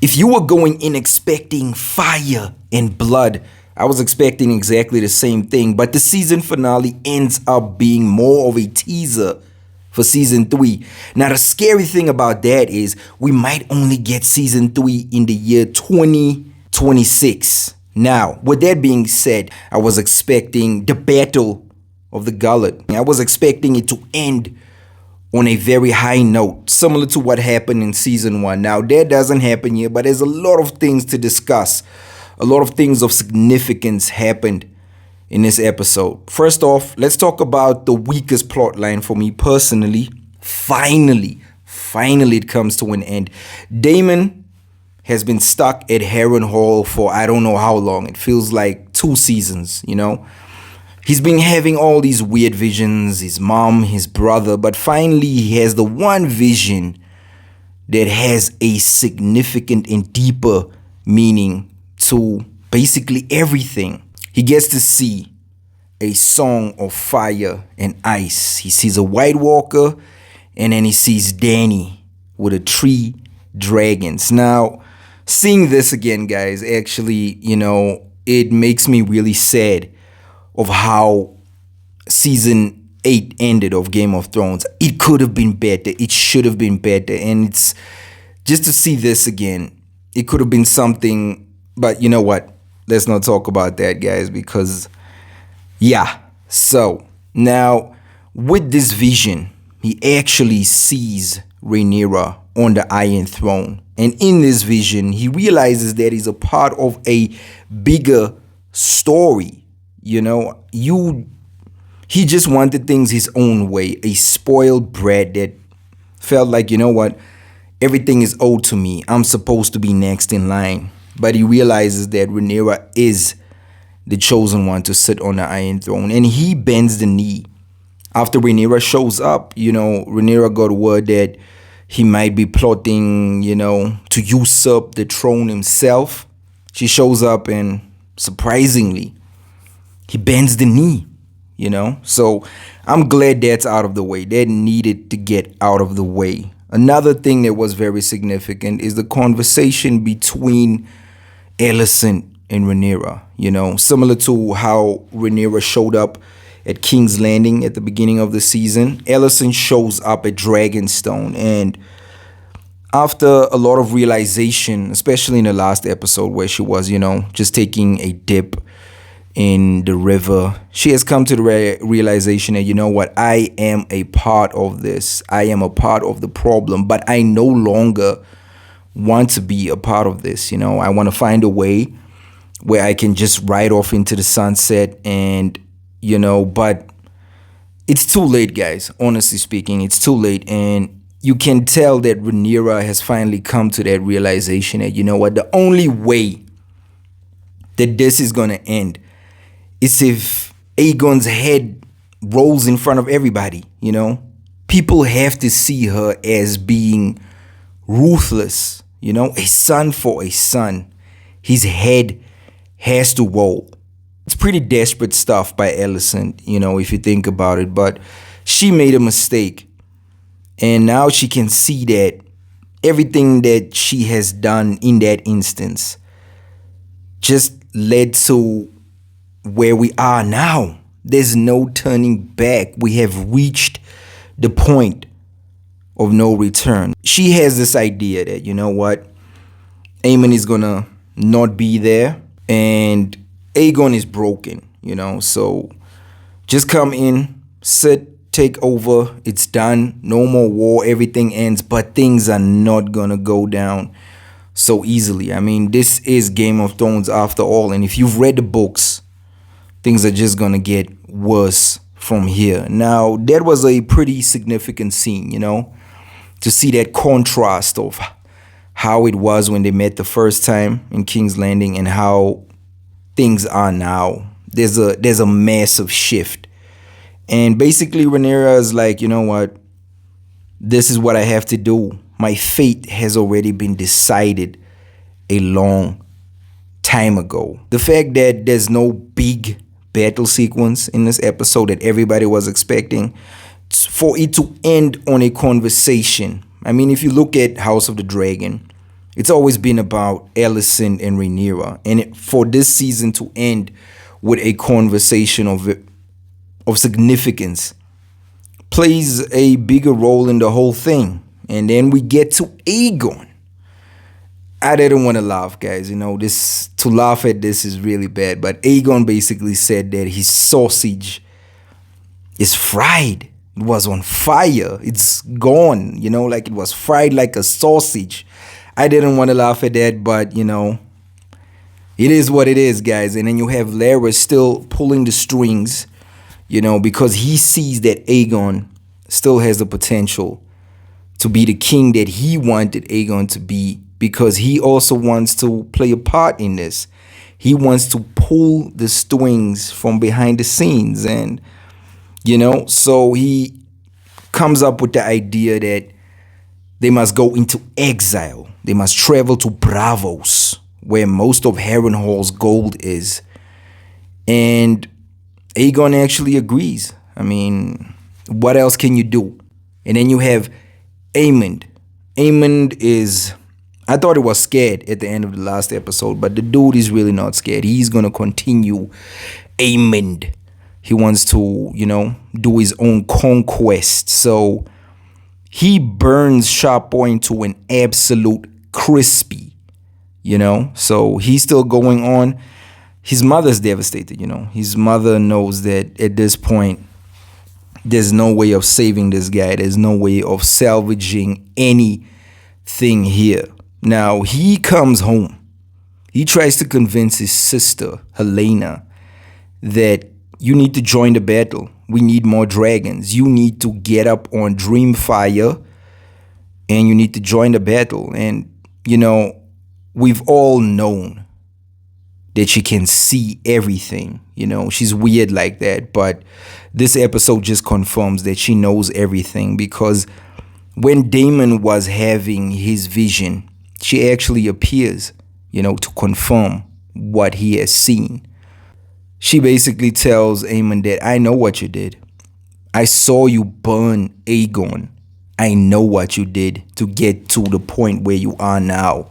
If you were going in expecting fire and blood, I was expecting exactly the same thing, but the season finale ends up being more of a teaser for season 3. Now, the scary thing about that is we might only get season 3 in the year 2026. Now, with that being said, I was expecting the Battle of the Gullet. I was expecting it to end on a very high note, similar to what happened in season 1. Now, that doesn't happen here, but there's a lot of things to discuss. A lot of things of significance happened in this episode. First off, let's talk about the weakest plot line for me personally. Finally it comes to an end. Daemon has been stuck at Harrenhal for I don't know how long. It feels like 2 seasons, you know. He's been having all these weird visions, his mom, his brother, but finally he has the one vision that has a significant and deeper meaning to basically everything. He gets to see a song of fire and ice. He sees a White Walker, and then he sees Dany with a 3 dragons. Now, seeing this again, guys, actually, you know, it makes me really sad of how season 8 ended of Game of Thrones. It could have been better. It should have been better. And it's just to see this again, it could have been something, but you know what? Let's not talk about that, guys, because yeah. So now with this vision, he actually sees Rhaenyra on the Iron Throne. And in this vision, he realizes that he's a part of a bigger story. You know, he just wanted things his own way, a spoiled brat that felt like, you know what, everything is owed to me. I'm supposed to be next in line. But he realizes that Rhaenyra is the chosen one to sit on the Iron Throne. And he bends the knee. After Rhaenyra shows up, you know, Rhaenyra got word that he might be plotting, you know, to usurp the throne himself. She shows up and surprisingly, he bends the knee, you know. So I'm glad that's out of the way. That needed to get out of the way. Another thing that was very significant is the conversation between Allicent and Rhaenyra, you know, similar to how Rhaenyra showed up at King's Landing at the beginning of the season. Allicent shows up at Dragonstone, and after a lot of realization, especially in the last episode where she was, you know, just taking a dip in the river, she has come to the realization that, you know what, I am a part of this. I am a part of the problem, but I no longer want to be a part of this. You know, I want to find a way where I can just ride off into the sunset and, you know, but it's too late, guys. Honestly speaking, it's too late. And you can tell that Rhaenyra has finally come to that realization that, you know what, the only way that this is going to end is if Aegon's head rolls in front of everybody, you know. People have to see her as being ruthless, you know, a son for a son. His head has to roll. It's pretty desperate stuff by Alicent, you know, if you think about it, but she made a mistake. And now she can see that everything that she has done in that instance just led to where we are now. There's no turning back. We have reached the point of no return. She has this idea that, you know what, Aemond is gonna not be there and Aegon is broken, you know, so just come in, sit, take over, it's done, no more war, everything ends, but things are not gonna go down so easily. I mean, this is Game of Thrones after all, and if you've read the books, things are just gonna get worse from here. Now, that was a pretty significant scene, you know, to see that contrast of how it was when they met the first time in King's Landing and how things are now. There's a massive shift. And basically Rhaenyra is like, you know what, this is what I have to do. My fate has already been decided a long time ago. The fact that there's no big battle sequence in this episode that everybody was expecting, for it to end on a conversation. I mean, if you look at House of the Dragon, It's always been about Allicent and Rhaenyra. And for this season to end with a conversation of significance plays a bigger role in the whole thing. And then we get to Aegon. I didn't want to laugh, guys. To laugh at this is really bad. But Aegon basically said that his sausage is fried. It was on fire. It's gone, like it was fried like a sausage. I didn't want to laugh at that, but, it is what it is, guys. And then you have Larys still pulling the strings, because he sees that Aegon still has the potential to be the king that he wanted Aegon to be, because he also wants to play a part in this. He wants to pull the strings from behind the scenes. And, so he comes up with the idea that they must go into exile. They must travel to Braavos, where most of Harrenhal's gold is. And Aegon actually agrees. I mean, what else can you do? And then you have Aemond. Aemond is... I thought he was scared at the end of the last episode, but the dude is really not scared. He's going to continue Aemond. He wants to, do his own conquest. So he burns Sharp Point to an absolute crispy, So he's still going on. His mother's devastated, His mother knows that at this point, there's no way of saving this guy. There's no way of salvaging anything here. Now, he comes home. He tries to convince his sister, Helena, that you need to join the battle. We need more dragons. You need to get up on Dreamfire and you need to join the battle. And, we've all known that she can see everything. She's weird like that. But this episode just confirms that she knows everything, because when Daemon was having his vision, she actually appears, to confirm what he has seen. She basically tells Aemond that I know what you did. I saw you burn Aegon. I know what you did to get to the point where you are now.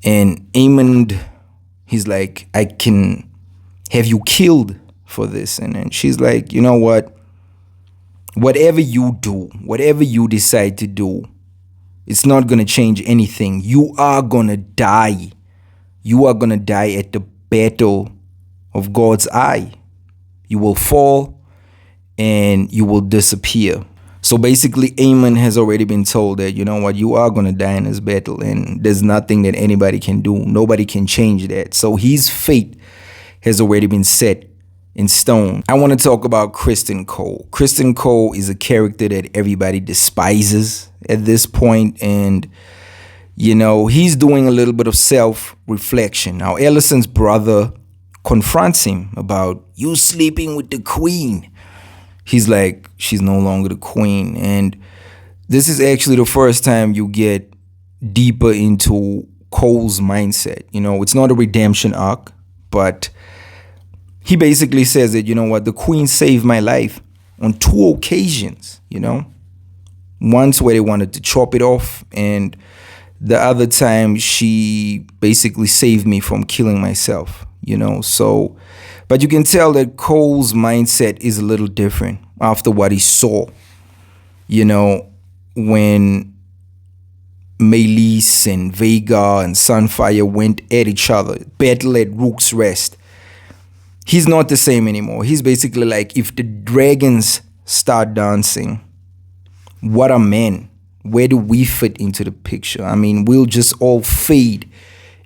And Aemond, he's like, I can have you killed for this. And then she's like, you know what? Whatever you do, whatever you decide to do, it's not going to change anything. You are going to die. You are going to die at the battle of God's eye. You will fall and you will disappear. So basically, Aemond has already been told that, you know what, you are going to die in this battle, and there's nothing that anybody can do. Nobody can change that. So his fate has already been set in stone. I want to talk about Criston Cole. Criston Cole is a character that everybody despises at this point, and he's doing a little bit of self-reflection. Now, Alicent's brother confronts him about you sleeping with the queen. He's like, she's no longer the queen. And this is actually the first time you get deeper into Cole's mindset. It's not a redemption arc, but he basically says that, the queen saved my life on 2 occasions, Once where they wanted to chop it off, and the other time she basically saved me from killing myself, So, but you can tell that Cole's mindset is a little different after what he saw, when Meleys and Vhagar and Sunfire went at each other, battle at Rook's Rest. He's not the same anymore. He's basically like, if the dragons start dancing, what are men? Where do we fit into the picture? I mean, we'll just all fade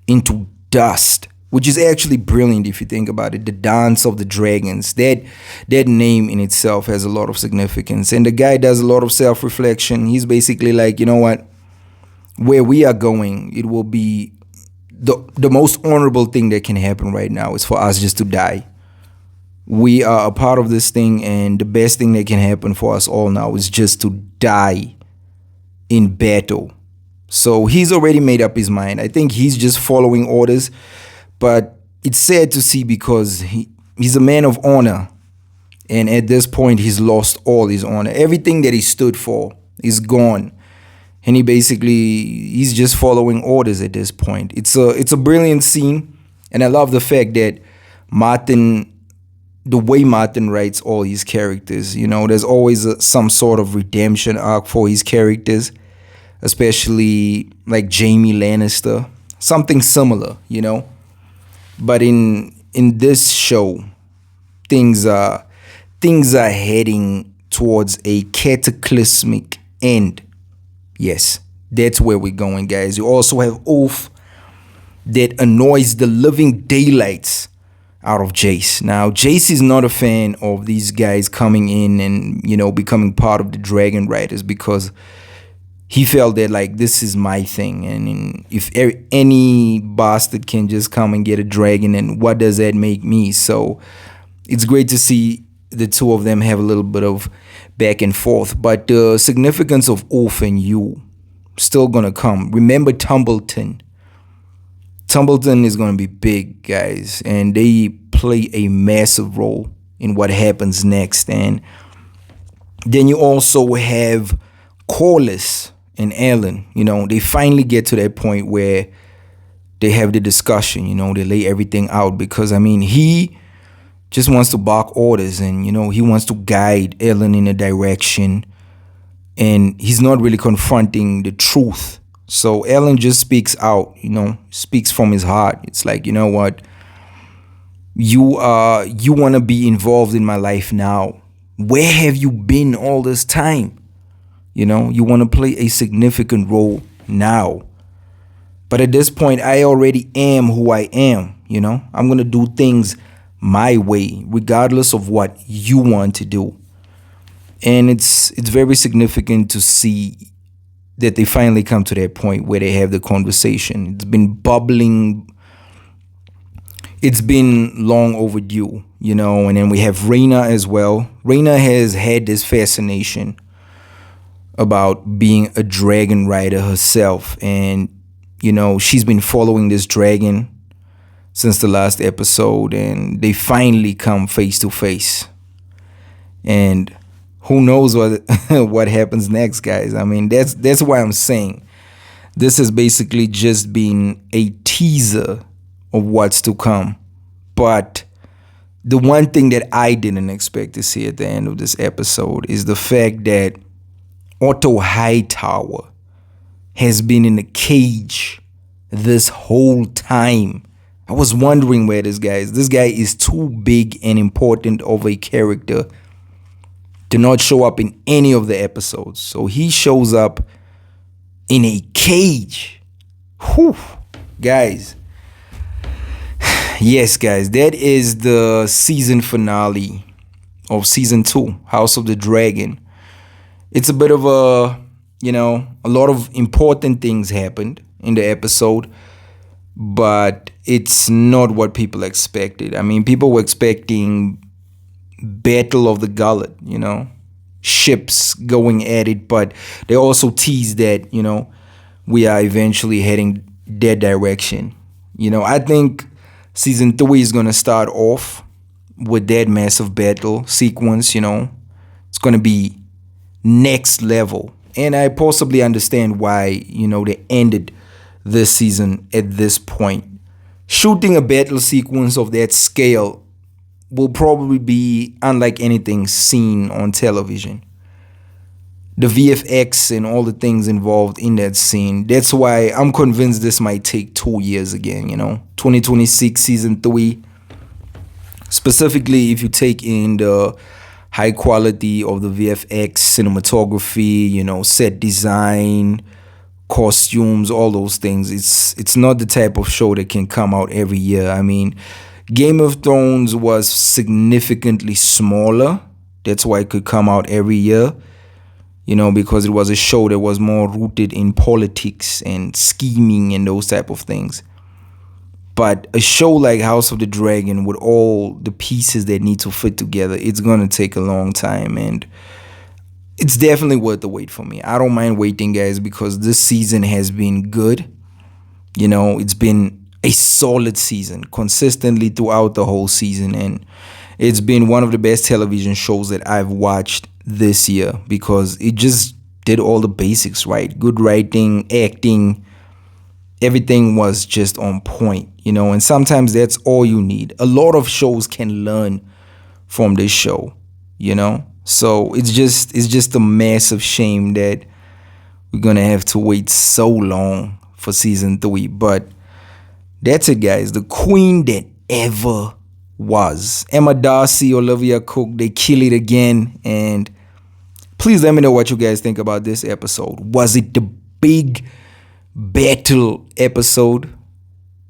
into dust, which is actually brilliant if you think about it. The dance of the dragons, that name in itself has a lot of significance. And the guy does a lot of self-reflection. He's basically like, you know what? Where we are going, it will be the most honorable thing that can happen right now is for us just to die. We are a part of this thing, and the best thing that can happen for us all now is just to die in battle. So he's already made up his mind. I think he's just following orders, but it's sad to see because he's a man of honor, and at this point he's lost all his honor. Everything that he stood for is gone. and he's just following orders at this point. It's a brilliant scene, and I love the fact that the way Martin writes all his characters. There's always some sort of redemption arc for his characters, especially like Jaime Lannister, something similar. But in this show, things are heading towards a cataclysmic end. Yes, that's where we're going, guys. You also have Ulf that annoys the living daylights out of Jace. Now, Jace is not a fan of these guys coming in and, becoming part of the Dragon Riders, because he felt that, like, this is my thing. And if any bastard can just come and get a dragon, and what does that make me? So it's great to see the two of them have a little bit of back and forth. But the significance of Ulf and you still going to come. Remember Tumbleton. Tumbleton is going to be big, guys, and they play a massive role in what happens next. And then you also have Corlys and Alan. They finally get to that point where they have the discussion. They lay everything out, because he just wants to bark orders, and he wants to guide Alan in a direction, and he's not really confronting the truth. So Alan just speaks out, speaks from his heart. It's like, you know what? You want to be involved in my life now. Where have you been all this time? You want to play a significant role now. But at this point, I already am who I am. I'm going to do things my way, regardless of what you want to do. And it's very significant to see that they finally come to that point where they have the conversation. It's been bubbling. It's been long overdue, and then we have Rhaena as well. Rhaena has had this fascination about being a dragon rider herself, and she's been following this dragon since the last episode, and they finally come face to face. And who knows what happens next, guys? That's why I'm saying this has basically just been a teaser of what's to come. But the one thing that I didn't expect to see at the end of this episode is the fact that Otto Hightower has been in a cage this whole time. I was wondering where this guy is. This guy is too big and important of a character to not show up in any of the episodes. So he shows up in a cage. Whew. Guys. Yes, guys. That is the season finale of season 2, House of the Dragon. It's a bit of a lot of important things happened in the episode, but it's not what people expected. People were expecting Battle of the Gullet, ships going at it, but they also teased that, we are eventually heading that direction. I think season 3 is going to start off with that massive battle sequence. It's going to be next level, and I possibly understand why, they ended this season at this point. Shooting a battle sequence of that scale will probably be unlike anything seen on television. The VFX and all the things involved in that scene. That's why I'm convinced this might take 2 years again, 2026 season 3. Specifically, if you take in the high quality of the VFX, cinematography, set design, costumes, all those things. It's not the type of show that can come out every year. Game of Thrones was significantly smaller. That's why it could come out every year, because it was a show that was more rooted in politics and scheming and those type of things. But a show like House of the Dragon, with all the pieces that need to fit together, it's going to take a long time, and it's definitely worth the wait for me. I don't mind waiting, guys, because this season has been good. It's been a solid season consistently throughout the whole season, and it's been one of the best television shows that I've watched this year, because it just did all the basics right. Good writing, acting, everything was just on point, and sometimes that's all you need. A lot of shows can learn from this show, So it's just a massive shame that we're gonna have to wait so long for season 3. But that's it, guys. The queen that ever was. Emma Darcy, Olivia Cook, they kill it again. And please let me know what you guys think about this episode. Was it the big battle episode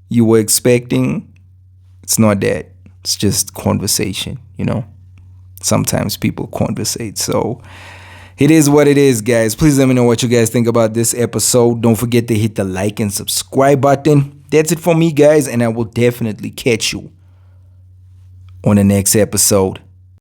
you were expecting? It's not that. It's just conversation, Sometimes people conversate. So it is what it is, guys. Please let me know what you guys think about this episode. Don't forget to hit the like and subscribe button. That's it for me, guys, and I will definitely catch you on the next episode.